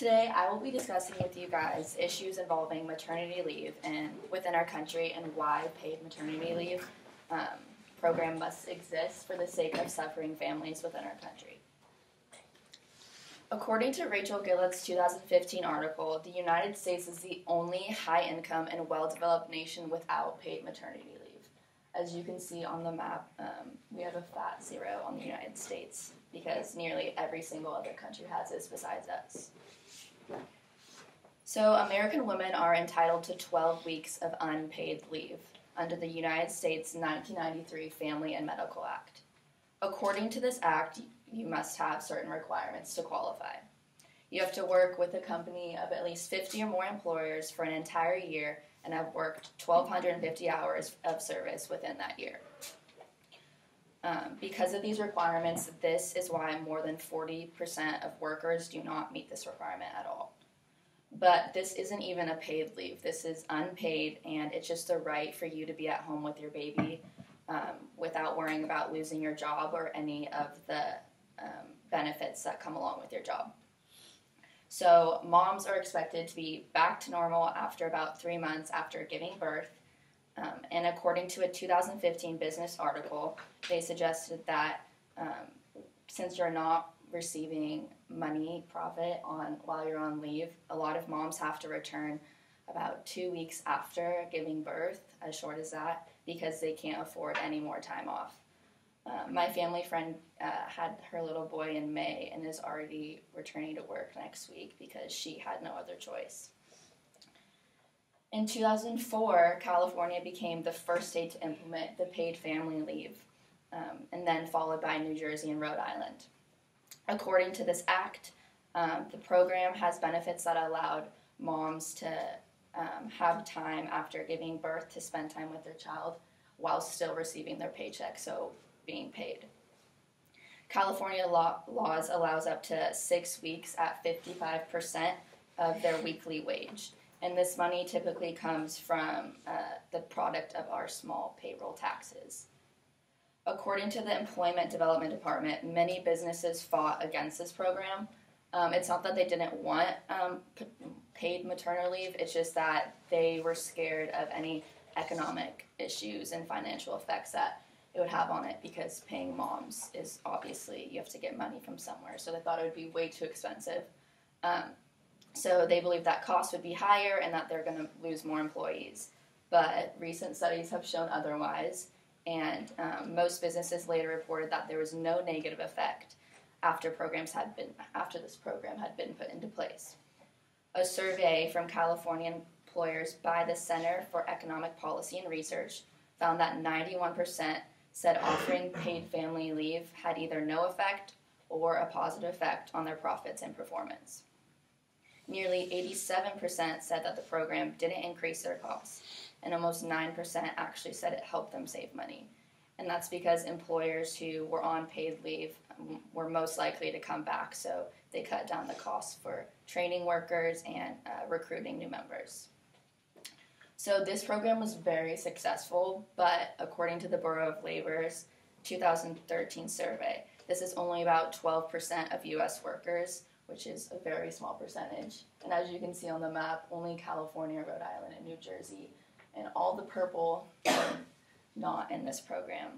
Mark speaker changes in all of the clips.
Speaker 1: Today, I will be discussing with you guys issues involving maternity leave and within our country and why paid maternity leave program must exist for the sake of suffering families within our country. According to Rachel Gillett's 2015 article, the United States is the only high-income and well-developed nation without paid maternity leave. As you can see on the map, we have a fat zero on the United States because nearly every single other country has this besides us. So American women are entitled to 12 weeks of unpaid leave under the United States 1993 Family and Medical Act. According to this act, you must have certain requirements to qualify. You have to work with a company of at least 50 or more employers for an entire year and have worked 1,250 hours of service within that year. Because of these requirements, this is why more than 40% of workers do not meet this requirement at all. But this isn't even a paid leave. This is unpaid, and it's just a right for you to be at home with your baby without worrying about losing your job or any of the benefits that come along with your job. So moms are expected to be back to normal after about 3 months after giving birth. And according to a 2015 business article, they suggested that since you're not receiving money profit while you're on leave, a lot of moms have to return about 2 weeks after giving birth, as short as that, because they can't afford any more time off. My family friend had her little boy in May and is already returning to work next week because she had no other choice. In 2004, California became the first state to implement the paid family leave, and then followed by New Jersey and Rhode Island. According to this act, the program has benefits that allowed moms to have time after giving birth to spend time with their child while still receiving their paycheck, so being paid. California laws allows up to 6 weeks at 55% of their weekly wage. And this money typically comes from the product of our small payroll taxes. According to the Employment Development Department, many businesses fought against this program. It's not that they didn't want paid maternal leave, it's just that they were scared of any economic issues and financial effects that it would have on it, because paying moms is obviously, you have to get money from somewhere, so they thought it would be way too expensive. So they believe that costs would be higher and that they're going to lose more employees. But recent studies have shown otherwise, and most businesses later reported that there was no negative effect after this program had been put into place. A survey from California employers by the Center for Economic Policy and Research found that 91% said offering paid family leave had either no effect or a positive effect on their profits and performance. Nearly 87% said that the program didn't increase their costs, and almost 9% actually said it helped them save money. And that's because employers who were on paid leave were most likely to come back, so they cut down the costs for training workers and recruiting new members. So this program was very successful, but according to the Bureau of Labor's 2013 survey, this is only about 12% of U.S. workers, which is a very small percentage. And as you can see on the map, only California, Rhode Island, and New Jersey, and all the purple are not in this program.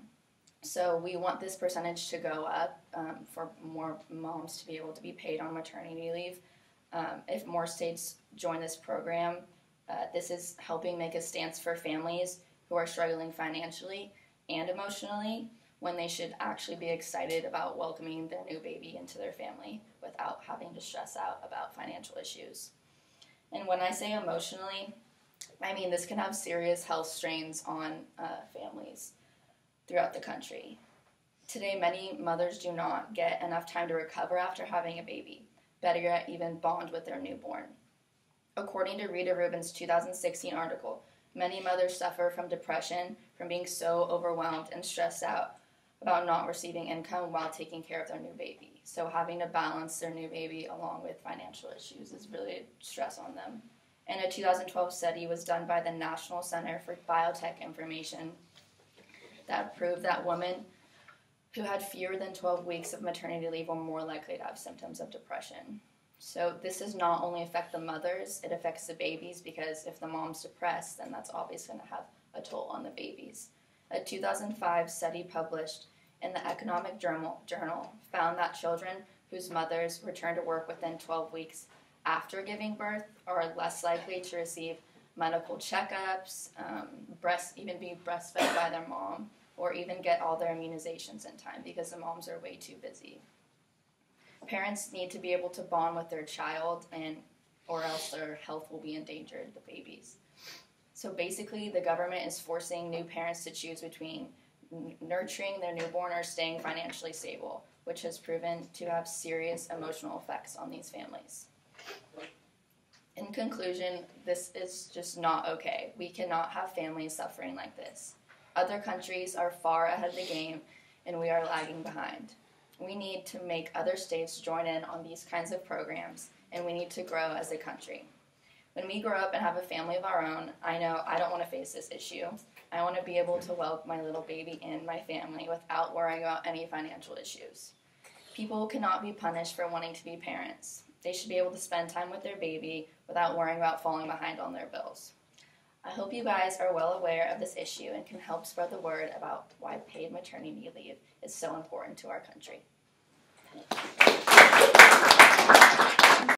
Speaker 1: So we want this percentage to go up for more moms to be able to be paid on maternity leave. If more states join this program, this is helping make a stance for families who are struggling financially and emotionally, when they should actually be excited about welcoming their new baby into their family without having to stress out about financial issues. And when I say emotionally, I mean this can have serious health strains on families throughout the country. Today, many mothers do not get enough time to recover after having a baby, better yet, even bond with their newborn. According to Rita Rubin's 2016 article, many mothers suffer from depression from being so overwhelmed and stressed out about not receiving income while taking care of their new baby. So having to balance their new baby along with financial issues is really a stress on them. And a 2012 study was done by the National Center for Biotech Information that proved that women who had fewer than 12 weeks of maternity leave were more likely to have symptoms of depression. So this does not only affect the mothers, it affects the babies, because if the mom's depressed, then that's obviously going to have a toll on the babies. A 2005 study published in the Economic Journal found that children whose mothers return to work within 12 weeks after giving birth are less likely to receive medical checkups, even be breastfed by their mom, or even get all their immunizations in time because the moms are way too busy. Parents need to be able to bond with their child, or else their health will be endangered, the babies. So basically, the government is forcing new parents to choose between nurturing their newborn or staying financially stable, which has proven to have serious emotional effects on these families. In conclusion, this is just not okay. We cannot have families suffering like this. Other countries are far ahead of the game, and we are lagging behind. We need to make other states join in on these kinds of programs, and we need to grow as a country. When we grow up and have a family of our own, I know I don't want to face this issue. I want to be able to welcome my little baby in my family without worrying about any financial issues. People cannot be punished for wanting to be parents. They should be able to spend time with their baby without worrying about falling behind on their bills. I hope you guys are well aware of this issue and can help spread the word about why paid maternity leave is so important to our country.